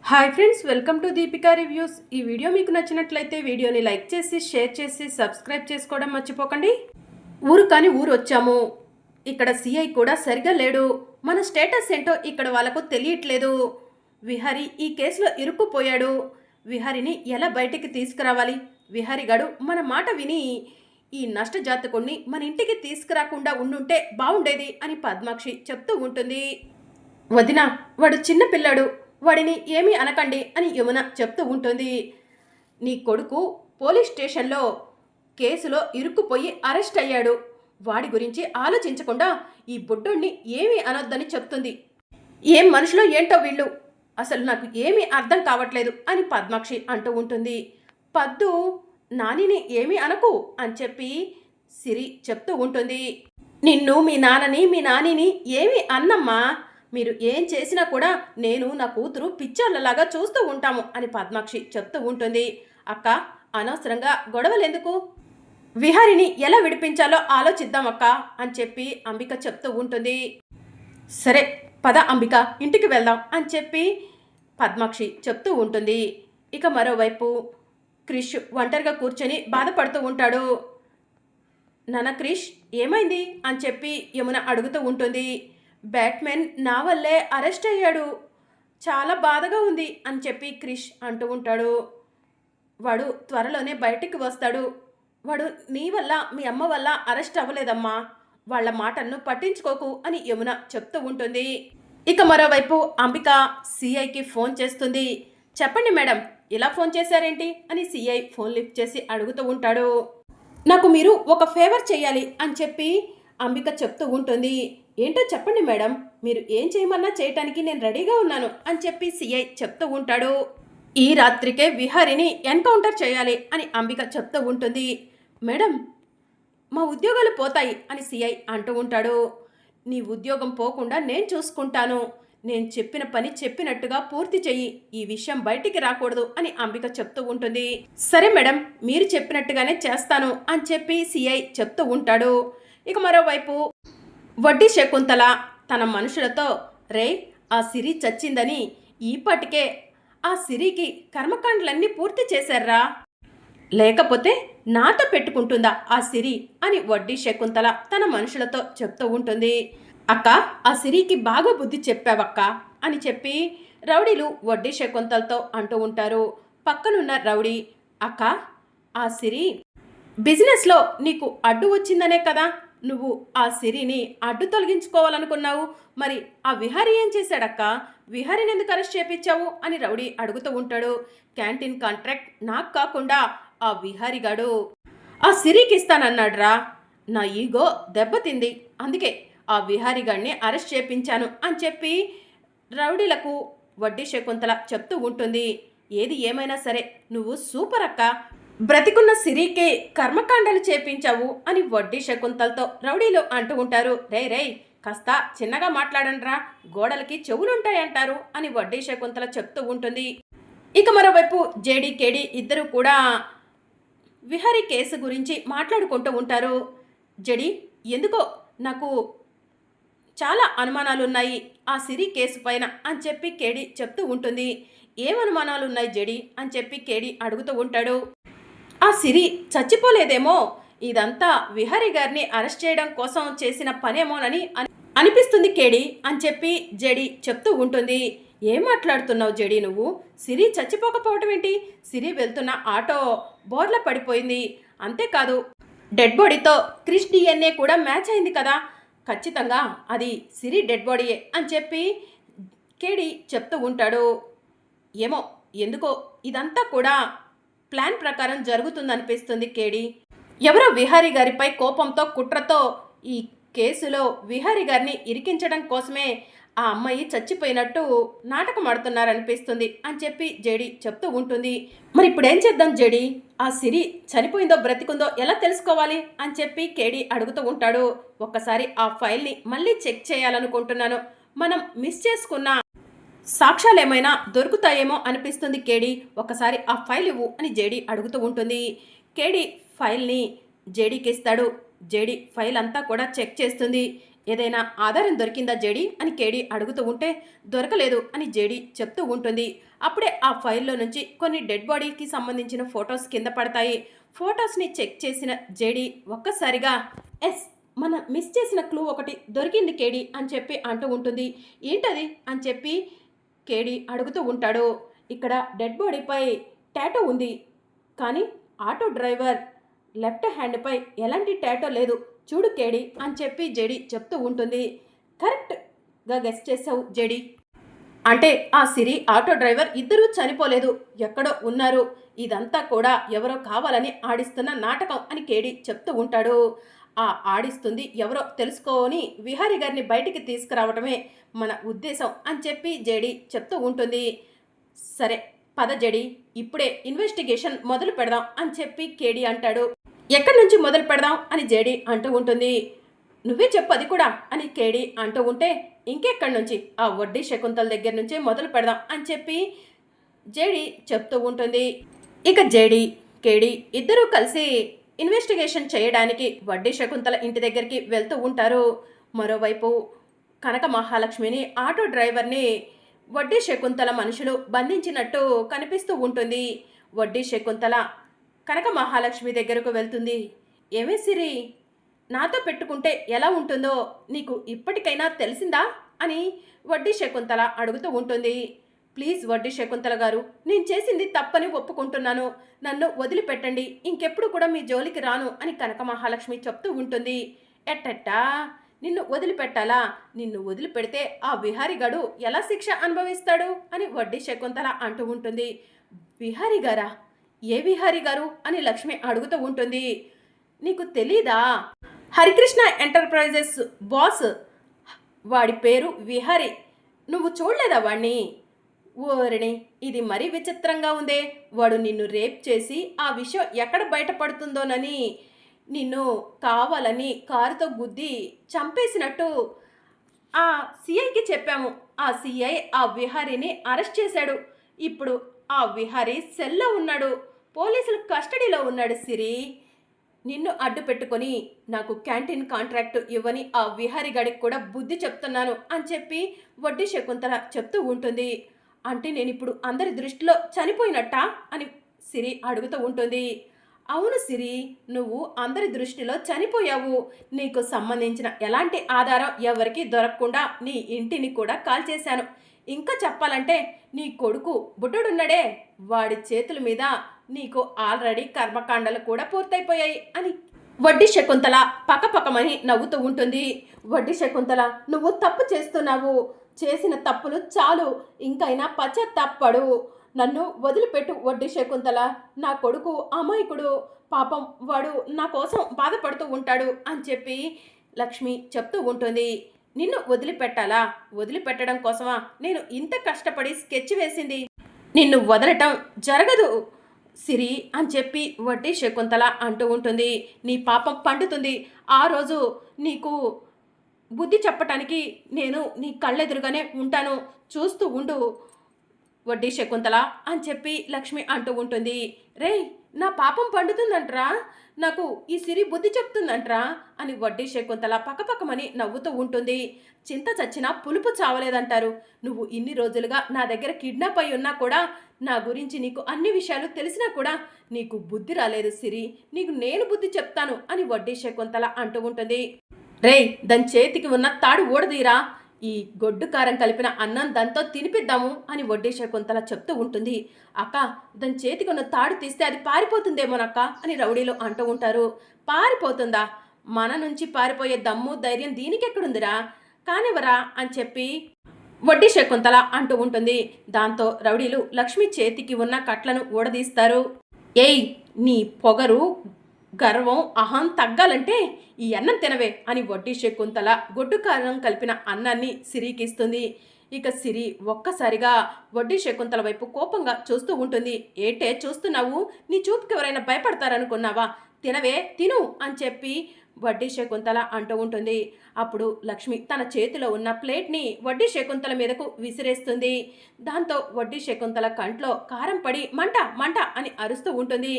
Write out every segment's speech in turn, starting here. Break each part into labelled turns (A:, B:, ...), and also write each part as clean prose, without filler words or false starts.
A: Hi friends, welcome to Deepika reviews. ఈ video మీకు నచ్చినట్లయితే వీడియోని లైక్ చేసి షేర్ చేసి సబ్స్క్రైబ్ చేసుకోవడం మర్చిపోకండి. ఊరు కాని ఊరు వచ్చాము. ఇక్కడ సిఐ కూడా సరిగా లేడు. మన స్టేటస్ ఏంటో ఇక్కడ వాళ్ళకు తెలియట్లేదు. విహారీ ఈ కేసులో ఇరుక్కుపోయాడు. విహారిని ఎలా బయటికి తీసుకురావాలి? విహారిగాడు మన మాట విని ఈ నష్టజాతకుణ్ణి మన ఇంటికి తీసుకురాకుండా ఉండుంటే బాగుండేది అని పద్మాక్షి చెప్తూ ఉంటుంది. వదిన, వాడు చిన్న పిల్లాడు, వాడిని ఏమీ అనకండి అని యమున చెప్తూ ఉంటుంది. నీ కొడుకు పోలీస్ స్టేషన్లో కేసులో ఇరుక్కుపోయి అరెస్ట్ అయ్యాడు. వాడి గురించి ఆలోచించకుండా ఈ బుడ్డోణ్ణి ఏమీ అనొద్దని చెప్తుంది. ఏం మనుషులో ఏంటో వీళ్ళు, అసలు నాకు ఏమీ అర్థం కావట్లేదు అని పద్మాక్షి అంటూ ఉంటుంది. పద్దు, నానిని ఏమీ అనకు అని చెప్పి సిరి చెప్తూ ఉంటుంది. నిన్ను మీ నాన్నని మీ నానిని ఏమీ అన్నమ్మా, మీరు ఏం చేసినా కూడా నేను నా కూతురు పిచ్చోళ్ళలాగా చూస్తూ ఉంటాము అని పద్మాక్షి చెప్తూ ఉంటుంది. అక్క, అనవసరంగా గొడవలెందుకు? విహారిని ఎలా విడిపించాలో ఆలోచిద్దాం అక్క అని చెప్పి అంబిక చెప్తూ ఉంటుంది. సరే పద అంబిక, ఇంటికి వెళ్దాం అని చెప్పి పద్మాక్షి చెప్తూ ఉంటుంది. ఇక మరోవైపు క్రిష్ ఒంటరిగా కూర్చొని బాధపడుతూ ఉంటాడు. నాన్న క్రిష్, ఏమైంది అని చెప్పి యమున అడుగుతూ ఉంటుంది. బ్యాట్మెన్ నా వల్లే అరెస్ట్ అయ్యాడు, చాలా బాధగా ఉంది అని చెప్పి క్రిష్ అంటూ ఉంటాడు. వాడు త్వరలోనే బయటికి వస్తాడు. వాడు నీ వల్ల మీ అమ్మ వల్ల అరెస్ట్ అవ్వలేదమ్మా, వాళ్ళ మాటలను పట్టించుకోకు అని యమున చెప్తూ ఉంటుంది. ఇక మరోవైపు అంబిక సిఐకి ఫోన్ చేస్తుంది. చెప్పండి మేడం, ఇలా ఫోన్ చేశారేంటి అని సిఐ ఫోన్ లిఫ్ట్ చేసి అడుగుతూ ఉంటాడు. నాకు మీరు ఒక ఫేవర్ చేయాలి అని చెప్పి అంబిక చెప్తూ ఉంటుంది. ఏంటో చెప్పండి మేడం, మీరు ఏం చేయమన్నా చేయటానికి నేను రెడీగా ఉన్నాను అని చెప్పి సిఐ చెప్తూ ఉంటాడు. ఈ రాత్రికే విహారిని ఎన్కౌంటర్ చేయాలి అని అంబిక చెప్తూ ఉంటుంది. మేడం, మా ఉద్యోగాలు పోతాయి అని సిఐ అంటూ ఉంటాడు. నీ ఉద్యోగం పోకుండా నేను చూసుకుంటాను. నేను చెప్పిన పని చెప్పినట్టుగా పూర్తి చెయ్యి. ఈ విషయం బయటికి రాకూడదు అని అంబిక చెప్తూ ఉంటుంది. సరే మేడం, మీరు చెప్పినట్టుగానే చేస్తాను అని చెప్పి సిఐ చెప్తూ ఉంటాడు. ఇక మరోవైపు వడ్డీ శకుంతల తన మనుషులతో, రే ఆ సిరి చచ్చిందని ఈపాటికే ఆ సిరికి కర్మకాండలన్నీ పూర్తి చేశారా, లేకపోతే నాతో పెట్టుకుంటుందా ఆ సిరి అని వడ్డీ శకుంతల తన మనుషులతో చెప్తూ ఉంటుంది. అక్క, ఆ సిరికి బాగా బుద్ధి చెప్పావక్క అని చెప్పి రౌడీలు వడ్డీ శకుంతలతో అంటూ ఉంటారు. పక్కనున్న రౌడీ, అక్క, ఆ సిరి బిజినెస్లో నీకు అడ్డు వచ్చిందనే కదా నువ్వు ఆ సిరిని అడ్డు తొలగించుకోవాలనుకున్నావు. మరి ఆ విహారీ ఏం చేశాడక్క? విహారీని ఎందుకు అరెస్ట్ చేపించావు అని రౌడీ అడుగుతూ ఉంటాడు. క్యాంటీన్ కాంట్రాక్ట్ నాకు కాకుండా ఆ విహారీగాడు ఆ సిరికి ఇస్తానన్నాడ్రా. నా ఈగో దెబ్బతింది, అందుకే ఆ విహారీగాడిని అరెస్ట్ చేపించాను అని చెప్పి రౌడీలకు వడ్డీ శకుంతల చెప్తూ ఉంటుంది. ఏది ఏమైనా సరే నువ్వు సూపర్ అక్క, బ్రతికున్న సిరికి కర్మకాండలు చేపించావు అని వడ్డీ శకుంతలతో రౌడీలు అంటూ ఉంటారు. రే కాస్త చిన్నగా మాట్లాడండ్రా, గోడలకి చెవులుంటాయంటారు అని వడ్డీ శకుంతల చెప్తూ ఉంటుంది. ఇక మరోవైపు జేడీ కేడీ ఇద్దరు కూడా విహారీ కేసు గురించి మాట్లాడుకుంటూ ఉంటారు. జడి, ఎందుకో నాకు చాలా అనుమానాలున్నాయి ఆ సిరి కేసు పైన అని చెప్పి కేడీ చెప్తూ ఉంటుంది. ఏం అనుమానాలు ఉన్నాయి జడి అని చెప్పి కేడీ అడుగుతూ ఉంటాడు. ఆ సిరి చచ్చిపోలేదేమో, ఇదంతా విహారీ గారిని అరెస్ట్ చేయడం కోసం చేసిన పనేమోనని అనిపిస్తుంది కేడీ అని చెప్పి జడి చెప్తూ ఉంటుంది. ఏం మాట్లాడుతున్నావు జడి నువ్వు? సిరి చచ్చిపోకపోవటం ఏంటి? సిరి వెళ్తున్న ఆటో బోర్ల పడిపోయింది, అంతేకాదు డెడ్ బాడీతో క్రిష్ డిఎన్ఏ కూడా మ్యాచ్ అయింది కదా, ఖచ్చితంగా అది సిరి డెడ్ బాడీయే అని చెప్పి కేడీ చెప్తూ ఉంటాడు. ఏమో ఎందుకో ఇదంతా కూడా ప్లాన్ ప్రకారం జరుగుతుందనిపిస్తుంది కేడీ. ఎవరో విహారీ గారిపై కోపంతో కుట్రతో ఈ కేసులో విహారీ గారిని ఇరికించడం కోసమే ఆ అమ్మాయి చచ్చిపోయినట్టు నాటకం ఆడుతున్నారనిపిస్తుంది అని చెప్పి జేడీ చెప్తూ ఉంటుంది. మరి ఇప్పుడేం చేద్దాం జేడీ? ఆ సిరి చనిపోయిందో బ్రతికుందో ఎలా తెలుసుకోవాలి అని చెప్పి కేడీ అడుగుతూ ఉంటాడు. ఒక్కసారి ఆ ఫైల్ని మళ్ళీ చెక్ చేయాలనుకుంటున్నాను. మనం మిస్ చేసుకున్న సాక్ష్యాలు ఏమైనా దొరుకుతాయేమో అనిపిస్తుంది కేడీ, ఒకసారి ఆ ఫైల్ ఇవ్వు అని జేడీ అడుగుతూ ఉంటుంది. కేడీ ఫైల్ని జేడీకి ఇస్తాడు. జేడీ ఫైల్ అంతా కూడా చెక్ చేస్తుంది. ఏదైనా ఆధారం దొరికిందా జేడి అని కేడి అడుగుతూ ఉంటే దొరకలేదు అని జేడి చెప్తూ ఉంటుంది. అప్పుడే ఆ ఫైల్లో నుంచి కొన్ని డెడ్ బాడీకి సంబంధించిన ఫొటోస్ కింద పడతాయి. ఫొటోస్ని చెక్ చేసిన జేడి ఒక్కసారిగా ఎస్ మనం మిస్ చేసిన క్లూ ఒకటి దొరికింది కేడి అని చెప్పి అంటూ ఉంటుంది. ఏంటది అని చెప్పి కేడి అడుగుతూ ఉంటాడు. ఇక్కడ డెడ్ బాడీపై టాటూ ఉంది, కానీ ఆటో డ్రైవర్ లెఫ్ట్ హ్యాండ్పై ఎలాంటి టాటూ లేదు, చూడు కేడి అని చెప్పి జెడి చెప్తూ ఉంటుంది. కరెక్ట్గా గెస్ చేసావు జెడి. అంటే ఆ సిరి ఆటో డ్రైవర్ ఇద్దరూ చనిపోలేదు, ఎక్కడో ఉన్నారు. ఇదంతా కూడా ఎవరో కావాలని ఆడిస్తున్న నాటకం అని కేడి చెప్తూ ఉంటాడు. ఆ ఆడిస్తుంది ఎవరో తెలుసుకొని విహారీ గారిని బయటికి తీసుకురావటమే మన ఉద్దేశం అని చెప్పి జేడి చెప్తూ ఉంటుంది. సరే పద జడి, ఇప్పుడే ఇన్వెస్టిగేషన్ మొదలు పెడదాం అని చెప్పి కేడి అంటాడు. ఎక్కడి నుంచి మొదలు పెడదాం అని జేడి అంటూ ఉంటుంది. నువ్వే చెప్పు అది కూడా అని కేడి అంటూ ఉంటే ఇంకెక్కడి నుంచి, ఆ వడ్డీ శకుంతల దగ్గర నుంచే మొదలు పెడదాం అని చెప్పి జేడి చెప్తూ ఉంటుంది. ఇక జేడి కేడి ఇద్దరూ కలిసి ఇన్వెస్టిగేషన్ చేయడానికి వడ్డీ శకుంతల ఇంటి దగ్గరికి వెళ్తూ ఉంటారు. మరోవైపు కనక మహాలక్ష్మిని ఆటో డ్రైవర్ని వడ్డీ శకుంతల మనుషులు బంధించినట్టు కనిపిస్తూ ఉంటుంది. వడ్డీ శకుంతల కనక మహాలక్ష్మి దగ్గరకు వెళ్తుంది. ఏమే సిరి, నాతో పెట్టుకుంటే ఎలా ఉంటుందో నీకు ఇప్పటికైనా తెలిసిందా అని వడ్డీ శకుంతల అడుగుతూ ఉంటుంది. ప్లీజ్ వడ్డీ శకుంతల గారు, నేను చేసింది తప్పని ఒప్పుకుంటున్నాను, నన్ను వదిలిపెట్టండి, ఇంకెప్పుడు కూడా మీ జోలికి రాను అని కనక మహాలక్ష్మి చెప్తూ ఉంటుంది. ఎట్టట్టా నిన్ను వదిలిపెట్టాలా? నిన్ను వదిలిపెడితే ఆ విహారీగాడు ఎలా శిక్ష అనుభవిస్తాడు అని వడ్డీ శకుంతల అంటూ ఉంటుంది. విహారీ గారా? ఏ విహారీ గారు అని లక్ష్మి అడుగుతూ ఉంటుంది. నీకు తెలీదా? హరికృష్ణ ఎంటర్ప్రైజెస్ బాస్, వాడి పేరు విహారీ. నువ్వు చూడలేదా వాణ్ణి? ఓరిని, ఇది మరీ విచిత్రంగా ఉందే. వాడు నిన్ను రేప్ చేసి ఆ విషయం ఎక్కడ బయటపడుతుందోనని నిన్ను కావాలని కారుతో గుద్ది చంపేసినట్టు ఆ సిఐకి చెప్పాము. ఆ సిఐ ఆ విహారీని అరెస్ట్ చేశాడు. ఇప్పుడు ఆ విహారీ సెల్లో ఉన్నాడు, పోలీసుల కస్టడీలో ఉన్నాడు. సిరి, నిన్ను అడ్డు పెట్టుకొని నాకు క్యాంటీన్ కాంట్రాక్ట్ ఇవ్వని ఆ విహారీ గడికి కూడా బుద్ధి చెప్తున్నాను అని చెప్పి వడ్డీ శకుంతల చెప్తూ ఉంటుంది. అంటే నేను ఇప్పుడు అందరి దృష్టిలో చనిపోయినట్టా అని సిరి అడుగుతూ ఉంటుంది. అవును సిరి, నువ్వు అందరి దృష్టిలో చనిపోయావు. నీకు సంబంధించిన ఎలాంటి ఆధారం ఎవరికి దొరకకుండా నీ ఇంటిని కూడా కాల్చేశాను. ఇంకా చెప్పాలంటే నీ కొడుకు బుడ్డడున్నాడే, వాడి చేతుల మీద నీకు ఆల్రెడీ కర్మకాండలు కూడా పూర్తయిపోయాయి అని వడ్డీ శకుంతల పకపకమని నవ్వుతూ ఉంటుంది. వడ్డీ శకుంతల, నువ్వు తప్పు చేస్తున్నావు. చేసిన తప్పులు చాలు, ఇంకైనా పశ్చాత్తాపడు. నన్ను వదిలిపెట్టు వడ్డీ శకుంతల. నా కొడుకు అమాయకుడు, పాపం వాడు నా కోసం బాధపడుతూ ఉంటాడు అని చెప్పి లక్ష్మి చెప్తూ ఉంటుంది. నిన్ను వదిలిపెట్టాలా? వదిలిపెట్టడం కోసమా నేను ఇంత కష్టపడి స్కెచ్ వేసింది? నిన్ను వదలటం జరగదు సిరి అని చెప్పి వడ్డీ శకుంతల అంటూ ఉంటుంది. నీ పాపం పండుతుంది. ఆ రోజు నీకు బుద్ధి చెప్పటానికి నేను నీ కళ్ళెదురుగానే ఉంటాను, చూస్తూ ఉండు వడ్డీ శకుంతల అని చెప్పి లక్ష్మి అంటూ ఉంటుంది. రే, నా పాపం పండుతుందంట్రా, నాకు ఈ సిరి బుద్ధి చెప్తుందంట్రా అని వడ్డీ శకుంతల పక్కపక్కమని నవ్వుతూ ఉంటుంది. చింత చచ్చినా పులుపు చావలేదంటారు. నువ్వు ఇన్ని రోజులుగా నా దగ్గర కిడ్నాప్ అయి ఉన్నా కూడా, నా గురించి నీకు అన్ని విషయాలు తెలిసినా కూడా నీకు బుద్ధి రాలేదు సిరి. నీకు నేను బుద్ధి చెప్తాను అని వడ్డీ శకుంతల అంటూ ఉంటుంది. రే, దాని చేతికి ఉన్న తాడు ఊడదీరా, ఈ గొడ్డు కారం కలిపిన అన్నం దాంతో తినిపిద్దాము అని వడ్డీ శకుంతల చెప్తూ ఉంటుంది. అక్క, దాని చేతికి ఉన్న తాడు తీస్తే అది పారిపోతుందేమోనక్క అని రౌడీలు అంటూ ఉంటారు. పారిపోతుందా? మన నుంచి పారిపోయే దమ్ము ధైర్యం దీనికి ఎక్కడుందిరా, కానివరా అని చెప్పి వడ్డీ శకుంతల అంటూ ఉంటుంది. దాంతో రౌడీలు లక్ష్మి చేతికి ఉన్న కట్లను ఊడదీస్తారు. ఏయ్, నీ పొగరు గర్వం అహం తగ్గాలంటే ఈ అన్నం తినవే అని వడ్డీ శకుంతల గొడ్డు కారం కలిపిన అన్నాన్ని సిరికిస్తుంది. ఇక సిరి ఒక్కసారిగా వడ్డీ శకుంతల వైపు కోపంగా చూస్తూ ఉంటుంది. ఏటే చూస్తున్నావు? నీ చూపుకి ఎవరైనా భయపడతారనుకున్నావా? తినవే, తిను అని చెప్పి వడ్డీ శకుంతల అంటూ ఉంటుంది. అప్పుడు లక్ష్మి తన చేతిలో ఉన్న ప్లేట్ని వడ్డీ శకుంతల మీదకు విసిరేస్తుంది. దాంతో వడ్డీ శకుంతల కంట్లో కారం పడి మంట మంట అని అరుస్తూ ఉంటుంది.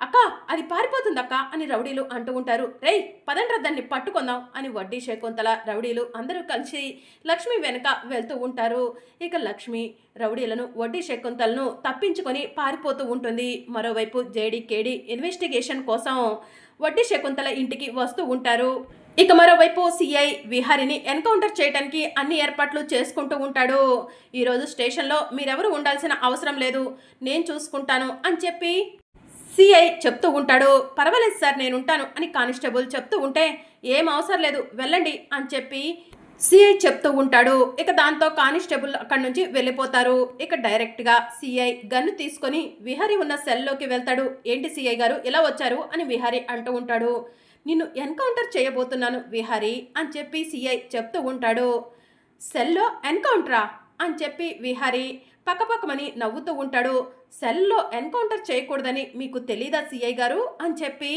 A: అక్క అది పారిపోతుంది అక్క అని రౌడీలు అంటూ ఉంటారు. రేయ్ పదండ్రా దాన్ని పట్టుకుందాం అని వడ్డీ శకుంతల రౌడీలు అందరూ కలిసి లక్ష్మి వెనక వెళ్తూ ఉంటారు. ఇక లక్ష్మి రౌడీలను వడ్డీ శకుంతలను తప్పించుకొని పారిపోతూ ఉంటుంది. మరోవైపు జేడీ కేడీ ఇన్వెస్టిగేషన్ కోసం వడ్డీ శకుంతల ఇంటికి వస్తూ ఉంటారు. ఇక మరోవైపు సిఐ విహారిని ఎన్కౌంటర్ చేయడానికి అన్ని ఏర్పాట్లు చేసుకుంటూ ఉంటాడు. ఈరోజు స్టేషన్లో మీరెవరు ఉండాల్సిన అవసరం లేదు, నేను చూసుకుంటాను అని చెప్పి సిఐ చెప్తూ ఉంటాడు. పర్వాలేదు సార్ నేనుంటాను అని కానిస్టేబుల్ చెప్తూ ఉంటే ఏం అవసరం లేదు వెళ్ళండి అని చెప్పి సిఐ చెప్తూ ఉంటాడు. ఇక దాంతో కానిస్టేబుల్ అక్కడి నుంచి వెళ్ళిపోతారు. ఇక డైరెక్ట్గా సిఐ గన్ను తీసుకొని విహారీ ఉన్న సెల్లోకి వెళ్తాడు. ఏంటి సిఐ గారు ఇలా వచ్చారు అని విహారీ అంటూ ఉంటాడు. నిన్ను ఎన్కౌంటర్ చేయబోతున్నాను విహారీ అని చెప్పి సిఐ చెప్తూ ఉంటాడు. సెల్లో ఎన్కౌంటరా అని చెప్పి విహారీ పక్కపక్కమని నవ్వుతూ ఉంటాడు. సెల్లో ఎన్కౌంటర్ చేయకూడదని మీకు తెలీదా సిఐ గారు అని చెప్పి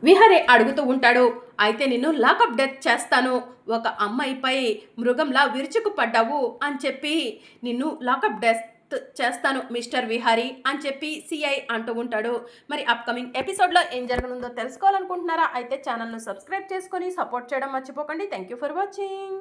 A: విహారీ అడుగుతూ ఉంటాడు. అయితే నిన్ను లాకప్ డెత్ చేస్తాను, ఒక అమ్మాయిపై మృగంలా విరుచుకు పడ్డావు అని చెప్పి నిన్ను లాకప్ డెత్ చేస్తాను మిస్టర్ విహారీ అని చెప్పి సిఐ అంటూ ఉంటాడు. మరి అప్కమింగ్ ఎపిసోడ్లో ఏం జరగనుందో తెలుసుకోవాలనుకుంటున్నారా? అయితే ఛానల్ను సబ్స్క్రైబ్ చేసుకొని సపోర్ట్ చేయడం మర్చిపోకండి. Thank you for watching.